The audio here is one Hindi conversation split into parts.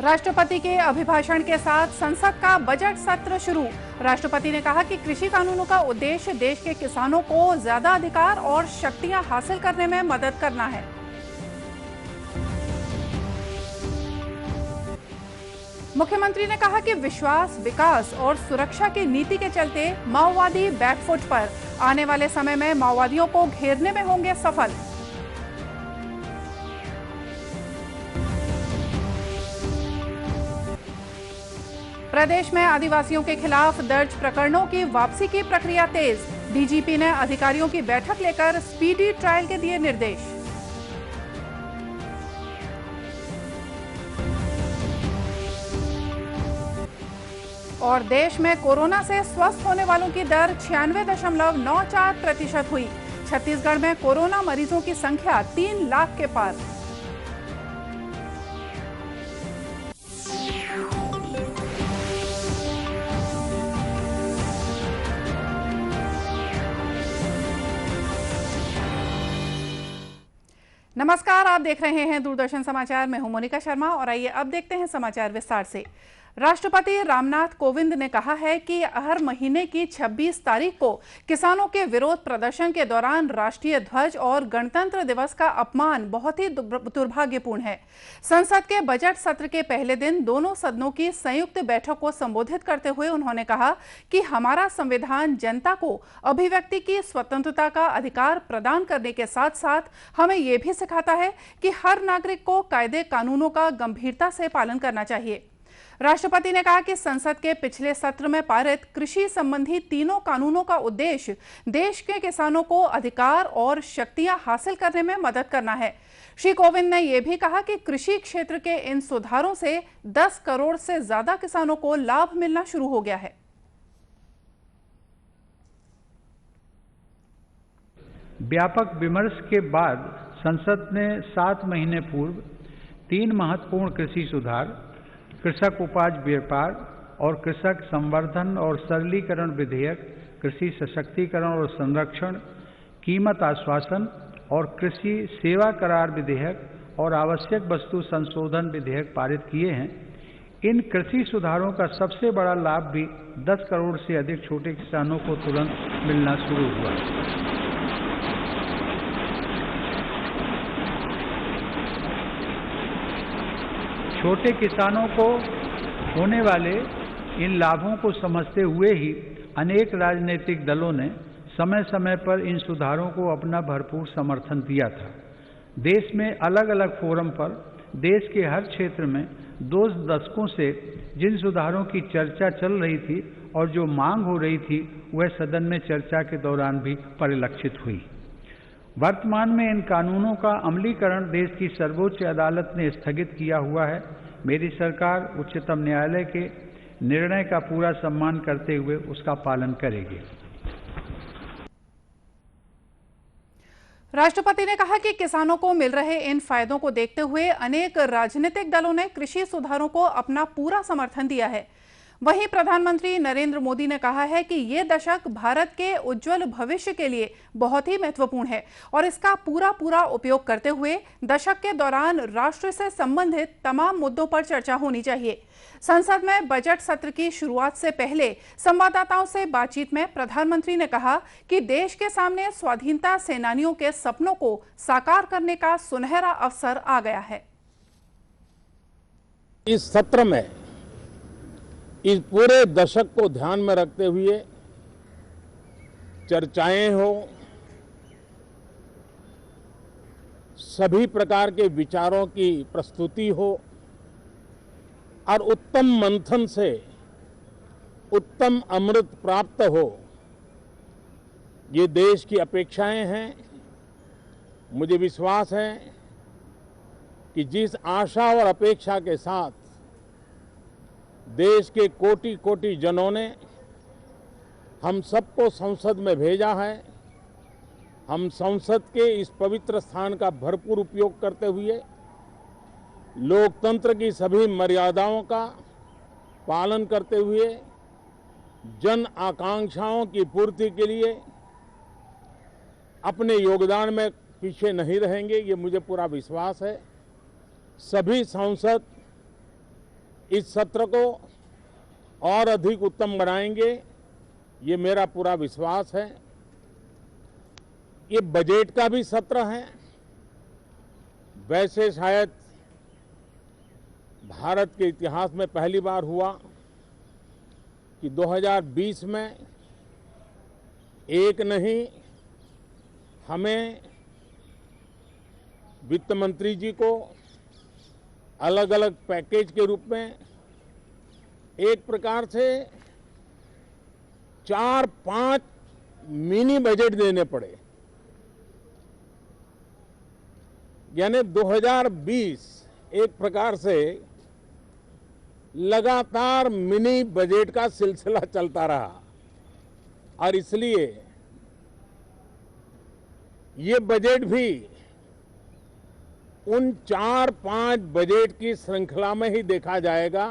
राष्ट्रपति के अभिभाषण के साथ संसद का बजट सत्र शुरू। राष्ट्रपति ने कहा कि कृषि कानूनों का उद्देश्य देश के किसानों को ज्यादा अधिकार और शक्तियां हासिल करने में मदद करना है। मुख्यमंत्री ने कहा कि विश्वास, विकास और सुरक्षा की नीति के चलते माओवादी बैकफुट पर, आने वाले समय में माओवादियों को घेरने में होंगे सफल। प्रदेश में आदिवासियों के खिलाफ दर्ज प्रकरणों की वापसी की प्रक्रिया तेज। डीजीपी ने अधिकारियों की बैठक लेकर स्पीडी ट्रायल के दिए निर्देश। और देश में कोरोना से स्वस्थ होने वालों की दर 96.94% हुई। छत्तीसगढ़ में कोरोना मरीजों की संख्या 3 लाख के पार। नमस्कार, आप देख रहे हैं दूरदर्शन समाचार। मैं हूं मोनिका शर्मा और आइए अब देखते हैं समाचार विस्तार से। राष्ट्रपति रामनाथ कोविंद ने कहा है कि हर महीने की 26 तारीख को किसानों के विरोध प्रदर्शन के दौरान राष्ट्रीय ध्वज और गणतंत्र दिवस का अपमान बहुत ही दुर्भाग्यपूर्ण है। संसद के बजट सत्र के पहले दिन दोनों सदनों की संयुक्त बैठक को संबोधित करते हुए उन्होंने कहा कि हमारा संविधान जनता को अभिव्यक्ति की स्वतंत्रता का अधिकार प्रदान करने के साथ साथ हमें यह भी सिखाता है कि हर नागरिक को कायदे कानूनों का गंभीरता से पालन करना चाहिए। राष्ट्रपति ने कहा कि संसद के पिछले सत्र में पारित कृषि संबंधी तीनों कानूनों का उद्देश्य देश के किसानों को अधिकार और शक्तियां हासिल करने में मदद करना है। श्री कोविंद ने यह भी कहा कि कृषि क्षेत्र के इन सुधारों से 10 करोड़ से ज्यादा किसानों को लाभ मिलना शुरू हो गया है। व्यापक विमर्श के बाद संसद ने 7 महीने पूर्व 3 महत्वपूर्ण कृषि सुधार, कृषक उपज व्यापार और कृषक संवर्धन और सरलीकरण विधेयक, कृषि सशक्तिकरण और संरक्षण, कीमत आश्वासन और कृषि सेवा करार विधेयक और आवश्यक वस्तु संशोधन विधेयक पारित किए हैं। इन कृषि सुधारों का सबसे बड़ा लाभ भी 10 करोड़ से अधिक छोटे किसानों को तुरंत मिलना शुरू हुआ। छोटे किसानों को होने वाले इन लाभों को समझते हुए ही अनेक राजनीतिक दलों ने समय समय पर इन सुधारों को अपना भरपूर समर्थन दिया था। देश में अलग अलग फोरम पर देश के हर क्षेत्र में 2 दशकों से जिन सुधारों की चर्चा चल रही थी और जो मांग हो रही थी वह सदन में चर्चा के दौरान भी परिलक्षित हुई। वर्तमान में इन कानूनों का अमलीकरण देश की सर्वोच्च अदालत ने स्थगित किया हुआ है। मेरी सरकार उच्चतम न्यायालय के निर्णय का पूरा सम्मान करते हुए उसका पालन करेगी। राष्ट्रपति ने कहा कि किसानों को मिल रहे इन फायदों को देखते हुए अनेक राजनीतिक दलों ने कृषि सुधारों को अपना पूरा समर्थन दिया है। वहीं प्रधानमंत्री नरेंद्र मोदी ने कहा है कि ये दशक भारत के उज्जवल भविष्य के लिए बहुत ही महत्वपूर्ण है और इसका पूरा उपयोग करते हुए दशक के दौरान राष्ट्र से संबंधित तमाम मुद्दों पर चर्चा होनी चाहिए। संसद में बजट सत्र की शुरुआत से पहले संवाददाताओं से बातचीत में प्रधानमंत्री ने कहा कि देश के सामने स्वाधीनता सेनानियों के सपनों को साकार करने का सुनहरा अवसर आ गया है। इस सत्र में इस पूरे दशक को ध्यान में रखते हुए चर्चाएं हो, सभी प्रकार के विचारों की प्रस्तुति हो और उत्तम मंथन से उत्तम अमृत प्राप्त हो, ये देश की अपेक्षाएं हैं। मुझे विश्वास है कि जिस आशा और अपेक्षा के साथ देश के कोटि कोटि जनों ने हम सबको संसद में भेजा है, हम संसद के इस पवित्र स्थान का भरपूर उपयोग करते हुए लोकतंत्र की सभी मर्यादाओं का पालन करते हुए जन आकांक्षाओं की पूर्ति के लिए अपने योगदान में पीछे नहीं रहेंगे, ये मुझे पूरा विश्वास है। सभी सांसद इस सत्र को और अधिक उत्तम बनाएंगे, ये मेरा पूरा विश्वास है। ये बजट का भी सत्र है। वैसे शायद भारत के इतिहास में पहली बार हुआ कि 2020 में एक नहीं, हमें वित्त मंत्री जी को अलग अलग पैकेज के रूप में एक प्रकार से 4-5 मिनी बजट देने पड़े। यानी 2020 एक प्रकार से लगातार मिनी बजट का सिलसिला चलता रहा और इसलिए ये बजट भी उन 4-5 बजट की श्रृंखला में ही देखा जाएगा।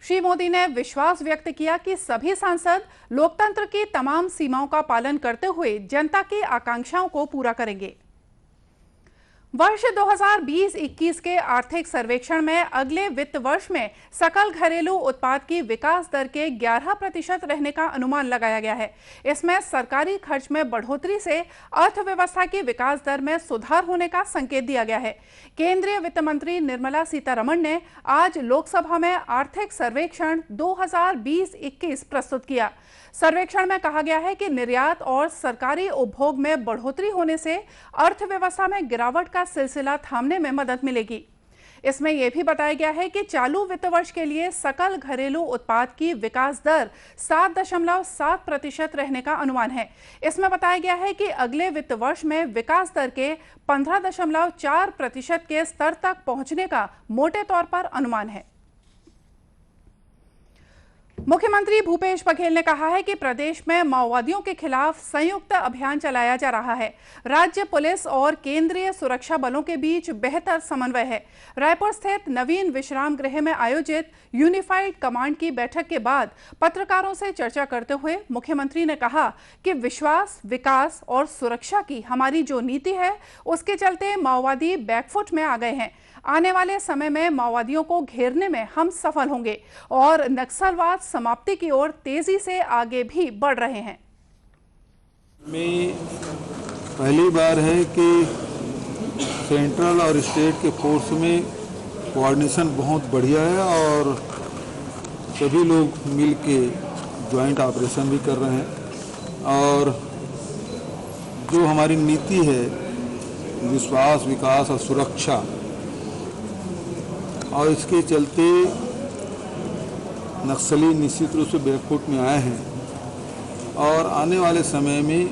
श्री मोदी ने विश्वास व्यक्त किया कि सभी सांसद लोकतंत्र की तमाम सीमाओं का पालन करते हुए जनता की आकांक्षाओं को पूरा करेंगे। वर्ष 2020-21 के आर्थिक सर्वेक्षण में अगले वित्त वर्ष में सकल घरेलू उत्पाद की विकास दर के 11% रहने का अनुमान लगाया गया है। इसमें सरकारी खर्च में बढ़ोतरी से अर्थव्यवस्था की विकास दर में सुधार होने का संकेत दिया गया है। केंद्रीय वित्त मंत्री निर्मला सीतारमण ने आज लोकसभा में आर्थिक सर्वेक्षण 2020-21 प्रस्तुत किया। सर्वेक्षण में कहा गया है कि निर्यात और सरकारी उपभोग में बढ़ोतरी होने से अर्थव्यवस्था में गिरावट का सिलसिला थामने में मदद मिलेगी। इसमें यह भी बताया गया है कि चालू वित्त वर्ष के लिए सकल घरेलू उत्पाद की विकास दर 7.7% रहने का अनुमान है। इसमें बताया गया है कि अगले वित्त वर्ष में विकास दर के 15.4% के स्तर तक पहुंचने का मोटे तौर पर अनुमान है। मुख्यमंत्री भूपेश बघेल ने कहा है कि प्रदेश में माओवादियों के खिलाफ संयुक्त अभियान चलाया जा रहा है। राज्य पुलिस और केंद्रीय सुरक्षा बलों के बीच बेहतर समन्वय है। रायपुर स्थित नवीन विश्राम गृह में आयोजित यूनिफाइड कमांड की बैठक के बाद पत्रकारों से चर्चा करते हुए मुख्यमंत्री ने कहा कि विश्वास, विकास और सुरक्षा की हमारी जो नीति है, उसके चलते माओवादी बैकफुट में आ गए हैं। आने वाले समय में माओवादियों को घेरने में हम सफल होंगे और नक्सलवाद समाप्ति की ओर तेजी से आगे भी बढ़ रहे हैं। में पहली बार है कि सेंट्रल और स्टेट के फोर्स में कोऑर्डिनेशन बहुत बढ़िया है और सभी लोग मिल के ज्वाइंट ऑपरेशन भी कर रहे हैं और जो हमारी नीति है विश्वास, विकास और सुरक्षा, और इसके चलते नक्सली निश्चित रूप से बैकफुट में आए हैं और आने वाले समय में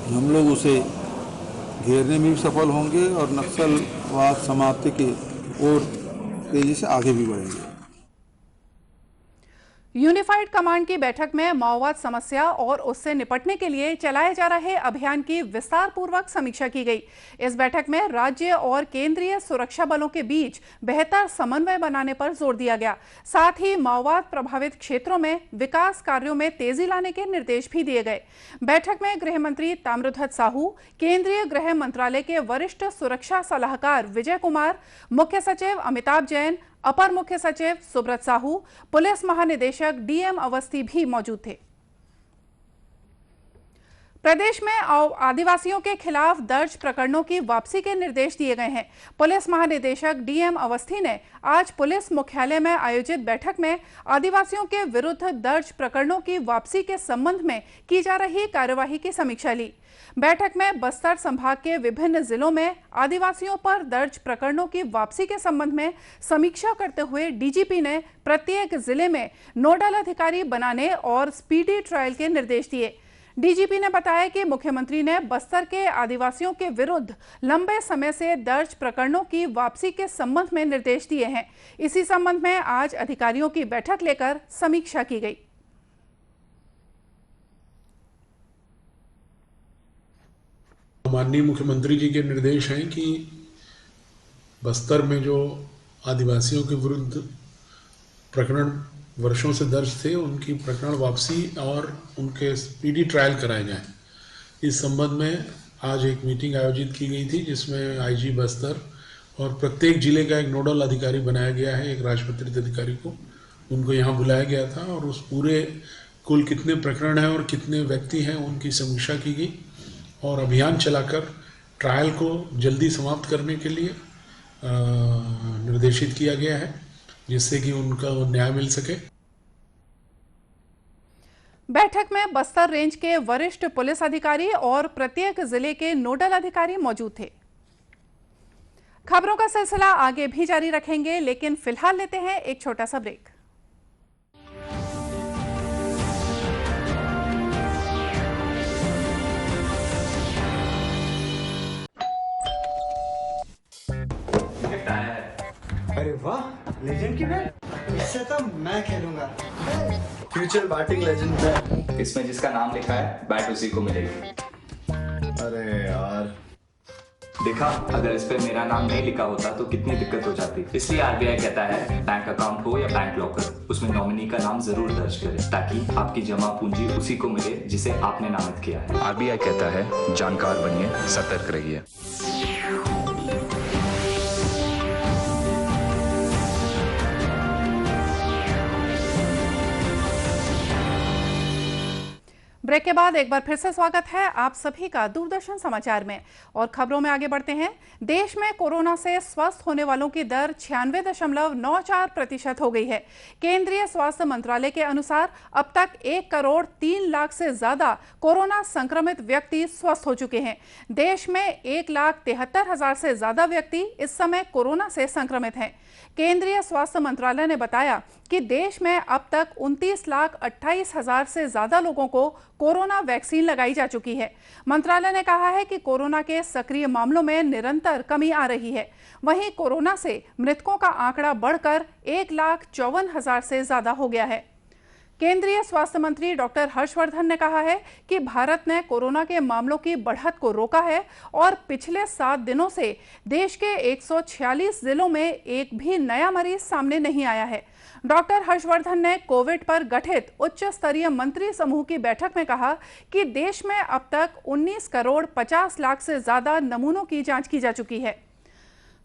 हम लोग उसे घेरने में भी सफल होंगे और नक्सलवाद समाप्ति की ओर तेजी से आगे भी बढ़ेंगे। यूनिफाइड कमांड की बैठक में माओवाद समस्या और उससे निपटने के लिए चलाए जा रहे अभियान की विस्तार पूर्वक समीक्षा की गई। इस बैठक में राज्य और केंद्रीय सुरक्षा बलों के बीच बेहतर समन्वय बनाने पर जोर दिया गया। साथ ही माओवाद प्रभावित क्षेत्रों में विकास कार्यों में तेजी लाने के निर्देश भी दिए गए। बैठक में गृह मंत्री ताम्रध्वज साहू, केंद्रीय गृह मंत्रालय के वरिष्ठ सुरक्षा सलाहकार विजय कुमार, मुख्य सचिव अमिताभ जैन, अपर मुख्य सचिव सुब्रत साहू, पुलिस महानिदेशक डीएम अवस्थी भी मौजूद थे। प्रदेश में आदिवासियों के खिलाफ दर्ज प्रकरणों की वापसी के निर्देश दिए गए हैं। पुलिस महानिदेशक डीएम अवस्थी ने आज पुलिस मुख्यालय में आयोजित बैठक में आदिवासियों के विरुद्ध दर्ज प्रकरणों की वापसी के संबंध में की जा रही कार्यवाही की समीक्षा ली। बैठक में बस्तर संभाग के विभिन्न जिलों में आदिवासियों पर दर्ज प्रकरणों की वापसी के संबंध में समीक्षा करते हुए डीजीपी ने प्रत्येक जिले में नोडल अधिकारी बनाने और स्पीडी ट्रायल के निर्देश दिए। डीजीपी ने बताया कि मुख्यमंत्री ने बस्तर के आदिवासियों के विरुद्ध लंबे समय से दर्ज प्रकरणों की वापसी के संबंध में निर्देश दिए हैं। इसी संबंध में आज अधिकारियों की बैठक लेकर समीक्षा की गई। माननीय मुख्यमंत्री जी के निर्देश हैं कि बस्तर में जो आदिवासियों के विरुद्ध प्रकरण वर्षों से दर्ज थे, उनकी प्रकरण वापसी और उनके स्पीडी ट्रायल कराए जाएं। इस संबंध में आज एक मीटिंग आयोजित की गई थी जिसमें आईजी बस्तर और प्रत्येक जिले का एक नोडल अधिकारी बनाया गया है, एक राजपत्रित अधिकारी को, उनको यहाँ बुलाया गया था और उस पूरे कुल कितने प्रकरण हैं और कितने व्यक्ति हैं उनकी समीक्षा की गई और अभियान चलाकर ट्रायल को जल्दी समाप्त करने के लिए निर्देशित किया गया है, जिससे कि उनका न्याय मिल सके। बैठक में बस्तर रेंज के वरिष्ठ पुलिस अधिकारी और प्रत्येक जिले के नोडल अधिकारी मौजूद थे। खबरों का सिलसिला आगे भी जारी रखेंगे, लेकिन फिलहाल लेते हैं एक छोटा सा ब्रेक। अरे वाह, लेजेंड की बैट, इससे तो मैं खेलूंगा। Future batting legend bat. इसमें जिसका नाम लिखा है बैट उसी को मिलेगी। अरे यार, देखा, अगर इस पे मेरा नाम नहीं लिखा होता तो कितनी दिक्कत हो जाती। इसलिए आरबीआई कहता है बैंक अकाउंट हो या बैंक लॉकर, उसमें नॉमिनी का नाम जरूर दर्ज करें, ताकि आपकी जमा पूंजी उसी को मिले जिसे आपने नामित किया है। आरबीआई कहता है जानकार बनिए, सतर्क रहिए। ब्रेक के बाद एक बार फिर से स्वागत है आप सभी का दूरदर्शन समाचार में। और खबरों में आगे बढ़ते हैं। देश में कोरोना से स्वस्थ होने वालों की दर 96.94% हो गई है। केंद्रीय स्वास्थ्य मंत्रालय के अनुसार अब तक 1 करोड़ 3 लाख से ज्यादा कोरोना संक्रमित व्यक्ति स्वस्थ हो चुके हैं। देश में 1,73,000 से ज्यादा व्यक्ति इस समय कोरोना से संक्रमित हैं। केंद्रीय स्वास्थ्य मंत्रालय ने बताया कि देश में अब तक 29,28,000 से ज्यादा लोगों को कोरोना वैक्सीन लगाई जा चुकी है। मंत्रालय ने कहा है कि कोरोना के सक्रिय मामलों में निरंतर कमी आ रही है। वहीं कोरोना से मृतकों का आंकड़ा बढ़कर 1,54,000 से ज्यादा हो गया है। केंद्रीय स्वास्थ्य मंत्री डॉक्टर हर्षवर्धन ने कहा है कि भारत ने कोरोना के मामलों की बढ़त को रोका है और पिछले 7 दिनों से देश के 146 जिलों में एक भी नया मरीज सामने नहीं आया है। डॉक्टर हर्षवर्धन ने कोविड पर गठित उच्च स्तरीय मंत्री समूह की बैठक में कहा कि देश में अब तक 19 करोड़ 50 लाख से ज्यादा नमूनों की जांच की जा चुकी है।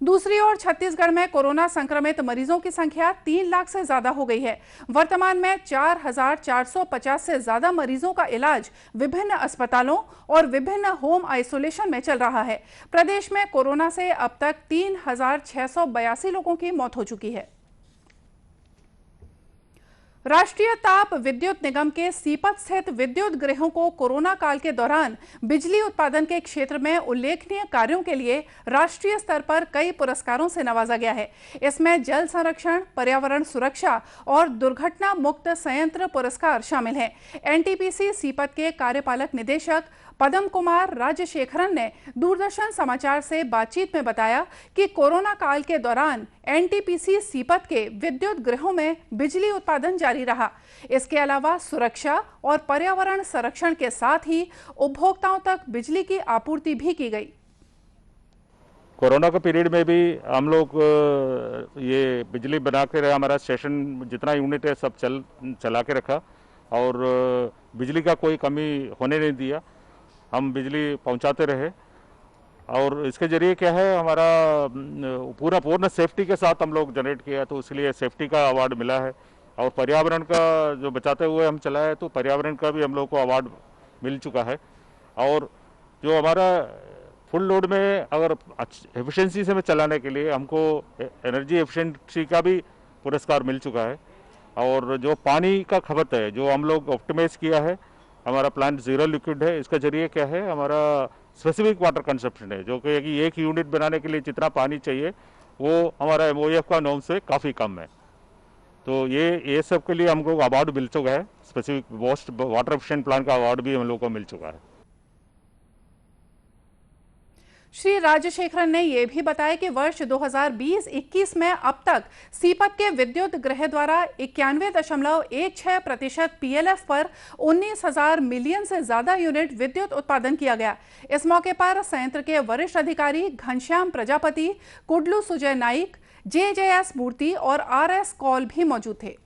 दूसरी ओर छत्तीसगढ़ में कोरोना संक्रमित मरीजों की संख्या 3 लाख से ज्यादा हो गई है। वर्तमान में 4,450 से ज्यादा मरीजों का इलाज विभिन्न अस्पतालों और विभिन्न होम आइसोलेशन में चल रहा है। प्रदेश में कोरोना से अब तक 3,682 लोगों की मौत हो चुकी है। राष्ट्रीय ताप विद्युत निगम के सीपत स्थित विद्युत गृहों को कोरोना काल के दौरान बिजली उत्पादन के क्षेत्र में उल्लेखनीय कार्यों के लिए राष्ट्रीय स्तर पर कई पुरस्कारों से नवाजा गया है। इसमें जल संरक्षण, पर्यावरण सुरक्षा और दुर्घटना मुक्त संयंत्र पुरस्कार शामिल हैं। एनटीपीसी सीपत के कार्यपालक निदेशक पदम कुमार राजशेखरन ने दूरदर्शन समाचार से बातचीत में बताया कि कोरोना काल के दौरान एनटीपीसी सीपत के विद्युत गृहों में बिजली उत्पादन जारी रहा। इसके अलावा सुरक्षा और पर्यावरण संरक्षण के साथ ही उपभोक्ताओं तक बिजली की आपूर्ति भी की गई। कोरोना के पीरियड में भी हम लोग ये बिजली बना के हमारा स्टेशन जितना यूनिट है सब चला के रखा और बिजली का कोई कमी होने नहीं दिया। हम बिजली पहुंचाते रहे और इसके जरिए क्या है, हमारा पूर्ण सेफ्टी के साथ हम लोग जनरेट किया, तो इसलिए सेफ्टी का अवार्ड मिला है। और पर्यावरण का जो बचाते हुए हम चलाए तो पर्यावरण का भी हम लोग को अवार्ड मिल चुका है। और जो हमारा फुल लोड में अगर एफिशिएंसी से में चलाने के लिए हमको एनर्जी एफिशिएंसी का भी पुरस्कार मिल चुका है। और जो पानी का खपत है जो हम लोग ऑप्टिमाइज किया है, हमारा प्लांट जीरो लिक्विड है, इसका जरिए क्या है हमारा स्पेसिफिक वाटर कंजप्शन है, जो कि एक यूनिट बनाने के लिए जितना पानी चाहिए वो हमारा MOEF का नॉर्म से काफ़ी कम है। तो ये सब के लिए हमको अवार्ड मिल चुका है। स्पेसिफिक वाटर एफिशिएंट प्लांट का अवार्ड भी हम लोग को मिल चुका है। श्री राजशेखरन ने यह भी बताया कि वर्ष 2020-21 में अब तक सीपत के विद्युत गृह द्वारा 91.16% PLF पर 19,000 मिलियन से ज्यादा यूनिट विद्युत उत्पादन किया गया। इस मौके पर संयंत्र के वरिष्ठ अधिकारी घनश्याम प्रजापति, कुडलू सुजय नाइक, JJS मूर्ति और RS कौल भी मौजूद थे।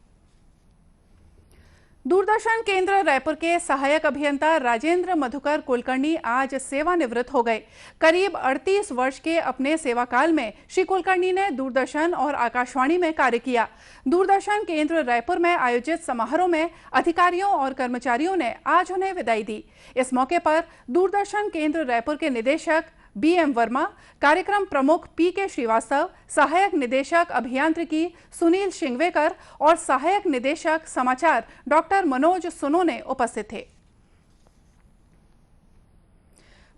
दूरदर्शन केंद्र रायपुर के सहायक अभियंता राजेंद्र मधुकर कुलकर्णी आज सेवानिवृत्त हो गए। करीब 38 वर्ष के अपने सेवाकाल में श्री कुलकर्णी ने दूरदर्शन और आकाशवाणी में कार्य किया। दूरदर्शन केंद्र रायपुर में आयोजित समारोह में अधिकारियों और कर्मचारियों ने आज उन्हें विदाई दी। इस मौके पर दूरदर्शन केंद्र रायपुर के निदेशक BM वर्मा, कार्यक्रम प्रमुख PK श्रीवास्तव, सहायक निदेशक अभियांत्रिकी सुनील शिंगवेकर और सहायक निदेशक समाचार डॉक्टर मनोज सुनोने उपस्थित थे।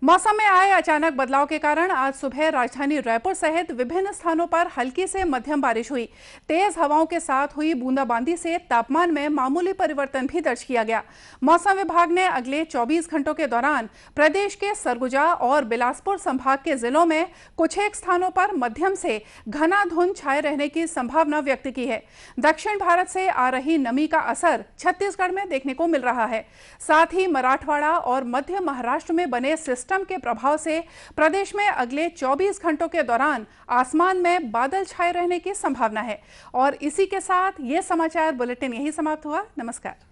मौसम में आए अचानक बदलाव के कारण आज सुबह राजधानी रायपुर सहित विभिन्न स्थानों पर हल्की से मध्यम बारिश हुई। तेज हवाओं के साथ हुई बूंदाबांदी से तापमान में मामूली परिवर्तन भी दर्ज किया गया। मौसम विभाग ने अगले 24 घंटों के दौरान प्रदेश के सरगुजा और बिलासपुर संभाग के जिलों में कुछ एक स्थानों पर मध्यम से घना धुंध छाए रहने की संभावना व्यक्त की है। दक्षिण भारत से आ रही नमी का असर छत्तीसगढ़ में देखने को मिल रहा है। साथ ही मराठवाड़ा और मध्य महाराष्ट्र में बने सिस्टम के प्रभाव से प्रदेश में अगले 24 घंटों के दौरान आसमान में बादल छाए रहने की संभावना है। और इसी के साथ ये समाचार बुलेटिन यही समाप्त हुआ। नमस्कार।